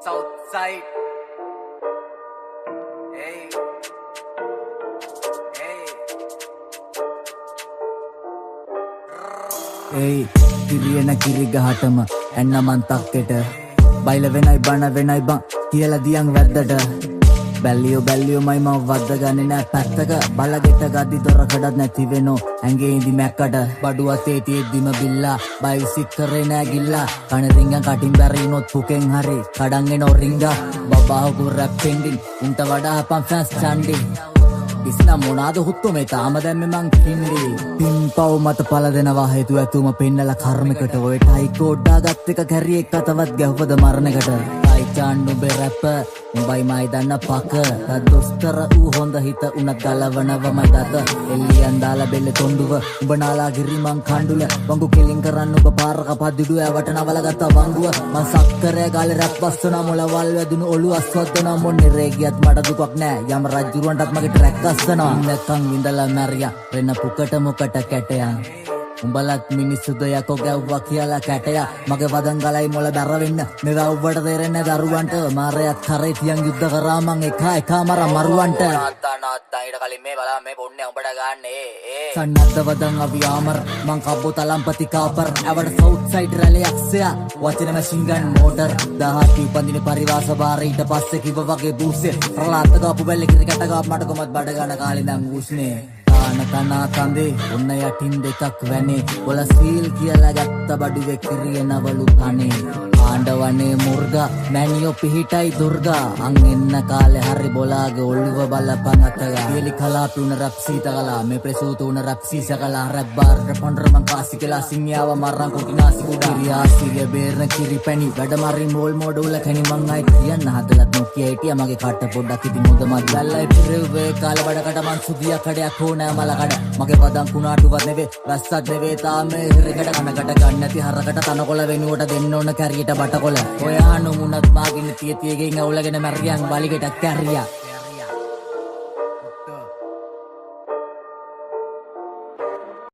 Southside. Hey. Hey. Hey. Kiriyana kirigahatama enna man takketa baila wenai bana wenai ban kiyala diyan වැද්දට බැල්ලියෝ මයි මම වද්ද ගන්නේ නෑ පැත්තක බලගෙට ගද්දි දොර කඩත් නැති වෙනෝ ඇඟේ ඉදි මැක්කට බඩු අතේ තියෙද්දිම බිල්ලා බයිසික් කරේ නෑ ගිල්ලා කන රිංගන් කටින් බැරිනොත් පුකෙන් හරි කඩන් එනෝ රිංගා බබාහුකු රැප් පෙන්ඩින් උන්ට වඩා හපන් ෆෑන්ස් චන්ඩි ඉස්නා මොනාද හුත්තෝ මේ තාම දැම්මේ මං කින්ඩි පින්පව් මත පල දෙනවා හේතු ඇතුම පෙන්නලා කර්මයකට ඔය ටයි කෝඩ්ඩා ගත් එක කැරි එකතවත් ගැහුවද මරණයකට චාන්නු බෙරැප උඹයි මයි දන්න පක දොස්තර ඌ හොඳ හිත උනත් ගලවනවමයි දත එල්ලියන් දාලා බෙල්ල තොණ්ඩුව උඹ නාලා ගිරි මං කණ්ඩුල වංගු කෙලින් කරන්න ඔබ පාරක පද්දිඩුව ඇවට නවල ගත්ත වංගුව මං සක්කරය ගාලේ රැප් වස්සන මොලවල් වැදුණු ඔළුව අස්වද්දන මොන්නේ රේගියත් මට දුකක් නෑ යම් රජුරවන්ටත් මගේ ට්‍රැක් අස්සනවා ඉන්නකන් විඳලා මැරියා රෙන්න පුකට මොකට කැටයන් උඹලත් මිනිස්සුද යකෝ ගැව්වා කියලා කැටයා මගේ වදන් ගලයි මොළ බැර වෙන්න මේ වැව්වට තේරෙන්නේ දරුවන්ට මාරයක් කරේ තියන් යුද්ධ කරා මං එක මර මරුවන්ට නාත්තා ඊට කලින් මේ බලා මේ පොන්නේ උඹට ගන්නේ සන්නද්ද වදන් අපි ආමර මං කබ්බෝ තලම්පති කාපර් ඇවට සවුත් සයිඩ් රැලේ අක්සයා වචන මැෂින් ගන් මෝටර් 18 උපන්දින පරිවාස බාර ඊට පස්සේ කිව්ව වගේ බූස්සේ රලාත්ත ගාපු බැල්ලේ කිරි කැට ගාප මට කොමත් බඩ ගන්න කාලේ නම් උස්නේ තනා තන්දේ ඔන්න යටින් දෙකක් වැනේ බොල සීල් කියලා ගත්ත බඩුවේ කිරියනවලු කනේ ආණ්ඩවනේ මුර්ගා මැනියෝ පිහිටයි දුර්ගා අන් එන්න කාලේ හරි බොලාගේ ඔළුව බලපන් අතගා පිලි කලාපි උන රැප් සීතකලා මේ ප්‍රසූත උන රැප් සීසකලා රැප් බාරට පොන්ඩර මං කාසි කියලා සිංයාව මරන් කොටිනාසි කුඩා කිරියාසිගේ බේරන කිරිපැණි වැඩ මරින් මෝල් මොඩුල කැණි මං අයි කියන්න හදලත් නොකිය හිටියා මගේ කට පොඩ්ඩක් ඉදි මොදමත් දැල්ලයි පිරෙව්වේ කාලේ බඩකට මං සුදියා කඩයක් ඕන මලකඩ මගේ පදම් කුණාටුවත් නෙවේ රස්සත් නෙවේ තාමේ හිරකට කනකට ගන්න නැති හරකට තනකොළ වෙනුවට දෙන්න ඕන කැරියට බටකොළ ඔයා නුමුණත් මාගින් තියතියගෙන් අවුලගෙන මැරියන් බලිගෙට කැරියා